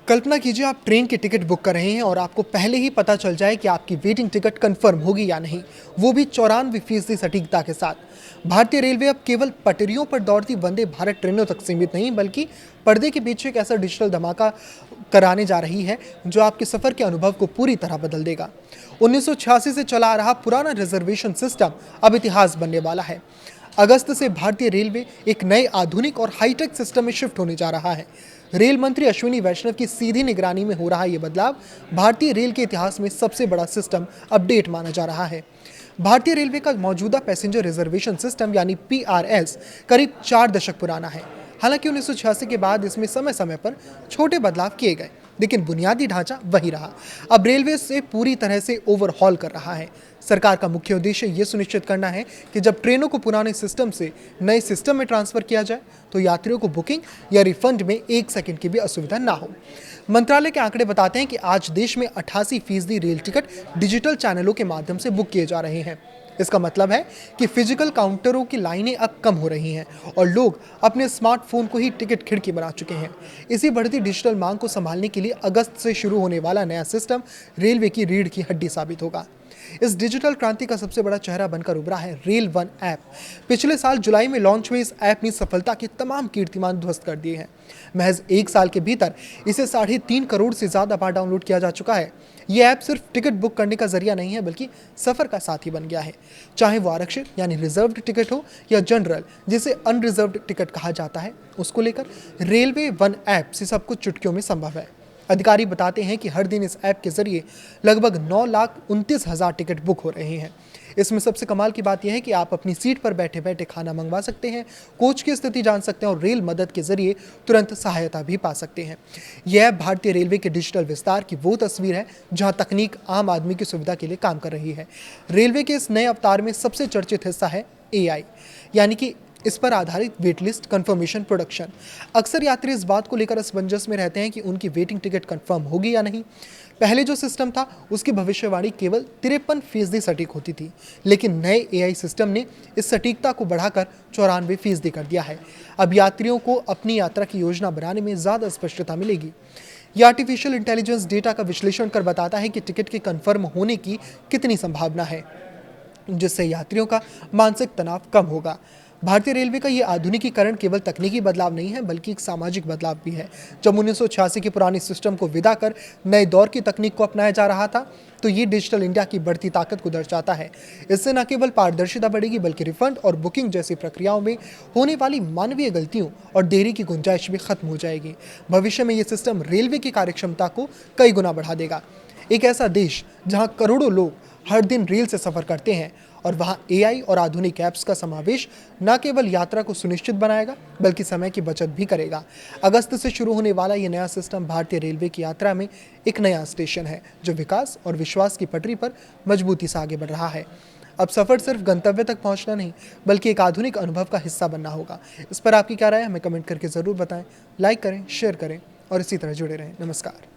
कल्पना कीजिए आप ट्रेन की टिकट बुक कर रहे हैं और आपको पहले ही पता चल जाए कि आपकी वेटिंग टिकट कंफर्म होगी या नहीं, वो भी 94% सटीकता के साथ। भारतीय रेलवे अब केवल पटरियों पर दौड़ती वंदे भारत ट्रेनों तक सीमित नहीं बल्कि पर्दे के पीछे एक ऐसा डिजिटल धमाका कराने जा रही है जो आपके सफर के अनुभव को पूरी तरह बदल देगा। 1986 से चला आ रहा पुराना रिजर्वेशन सिस्टम अब इतिहास बनने वाला है। अगस्त से भारतीय रेलवे एक नए आधुनिक और हाईटेक सिस्टम में शिफ्ट होने जा रहा है। रेल मंत्री अश्विनी वैष्णव की सीधी निगरानी में हो रहा यह बदलाव भारतीय रेल के इतिहास में सबसे बड़ा सिस्टम अपडेट माना जा रहा है। भारतीय रेलवे का मौजूदा पैसेंजर रिजर्वेशन सिस्टम यानी PRS करीब 4 दशक पुराना है। हालांकि 1986 के बाद इसमें समय समय पर छोटे बदलाव किए गए, लेकिन बुनियादी ढांचा वही रहा। अब रेलवे इसे पूरी तरह से ओवरहॉल कर रहा है। सरकार का मुख्य उद्देश्य ये सुनिश्चित करना है कि जब ट्रेनों को पुराने सिस्टम से नए सिस्टम में ट्रांसफर किया जाए तो यात्रियों को बुकिंग या रिफंड में 1 सेकंड की भी असुविधा ना हो। मंत्रालय के आंकड़े बताते हैं कि आज देश में 88% रेल टिकट डिजिटल चैनलों के माध्यम से बुक किए जा रहे हैं। इसका मतलब है कि फिजिकल काउंटरों की लाइनें अब कम हो रही हैं और लोग अपने स्मार्टफोन को ही टिकट खिड़की बना चुके हैं। इसी बढ़ती डिजिटल मांग को संभालने के लिए अगस्त से शुरू होने वाला नया सिस्टम रेलवे की रीढ़ की हड्डी साबित होगा। इस डिजिटल क्रांति का सबसे बड़ा चेहरा बनकर उभरा है रेल वन ऐप। पिछले साल जुलाई में लॉन्च हुए इस ऐप ने सफलता के तमाम कीर्तिमान ध्वस्त कर दिए हैं। महज 1 साल के भीतर इसे 3.5 करोड़ से ज्यादा बार डाउनलोड किया जा चुका है। यह ऐप सिर्फ टिकट बुक करने का जरिया नहीं है बल्कि सफर का साथी बन गया है। चाहे वो आरक्षित यानी रिजर्व्ड टिकट हो या जनरल जिसे अनरिजर्व्ड टिकट कहा जाता है, उसको लेकर रेलवे वन ऐप से सब कुछ चुटकियों में संभव है। अधिकारी बताते हैं कि हर दिन इस ऐप के जरिए लगभग 9,29,000 टिकट बुक हो रहे हैं। इसमें सबसे कमाल की बात यह है कि आप अपनी सीट पर बैठे बैठे खाना मंगवा सकते हैं, कोच की स्थिति जान सकते हैं और रेल मदद के जरिए तुरंत सहायता भी पा सकते हैं। यह ऐप भारतीय रेलवे के डिजिटल विस्तार की वो तस्वीर है जहां तकनीक आम आदमी की सुविधा के लिए काम कर रही है। रेलवे के इस नए अवतार में सबसे चर्चित हिस्सा है AI, यानी कि इस पर आधारित वेट लिस्ट कंफर्मेशन प्रोडक्शन। अक्सर यात्री इस बात को लेकर असमंजस में रहते हैं कि उनकी वेटिंग टिकट कंफर्म होगी या नहीं। पहले जो सिस्टम था उसकी भविष्यवाणी केवल 53% सटीक होती थी, लेकिन नए AI सिस्टम ने इस सटीकता को बढ़ाकर 94% कर दिया है। अब यात्रियों को अपनी यात्रा की योजना बनाने में ज़्यादा स्पष्टता मिलेगी। यह आर्टिफिशियल इंटेलिजेंस डेटा का विश्लेषण कर बताता है कि टिकट के कंफर्म होने की कितनी संभावना है, जिससे यात्रियों का मानसिक तनाव कम होगा। भारतीय रेलवे का यह आधुनिकीकरण केवल तकनीकी बदलाव नहीं है बल्कि एक सामाजिक बदलाव भी है। जब 1986 के पुराने सिस्टम को विदा कर नए दौर की तकनीक को अपनाया जा रहा था तो ये डिजिटल इंडिया की बढ़ती ताकत को दर्शाता है। इससे न केवल पारदर्शिता बढ़ेगी बल्कि रिफंड और बुकिंग जैसी प्रक्रियाओं में होने वाली मानवीय गलतियों और देरी की गुंजाइश भी खत्म हो जाएगी। भविष्य में ये सिस्टम रेलवे की कार्यक्षमता को कई गुना बढ़ा देगा। एक ऐसा देश जहाँ करोड़ों लोग हर दिन रेल से सफर करते हैं और वहां AI और आधुनिक ऐप्स का समावेश न केवल यात्रा को सुनिश्चित बनाएगा बल्कि समय की बचत भी करेगा। अगस्त से शुरू होने वाला ये नया सिस्टम भारतीय रेलवे की यात्रा में एक नया स्टेशन है जो विकास और विश्वास की पटरी पर मजबूती से आगे बढ़ रहा है। अब सफर सिर्फ गंतव्य तक पहुंचना नहीं बल्कि एक आधुनिक अनुभव का हिस्सा बनना होगा। इस पर आपकी क्या राय है हमें कमेंट करके जरूर बताएं। लाइक करें, शेयर करें और इसी तरह जुड़े रहें। नमस्कार।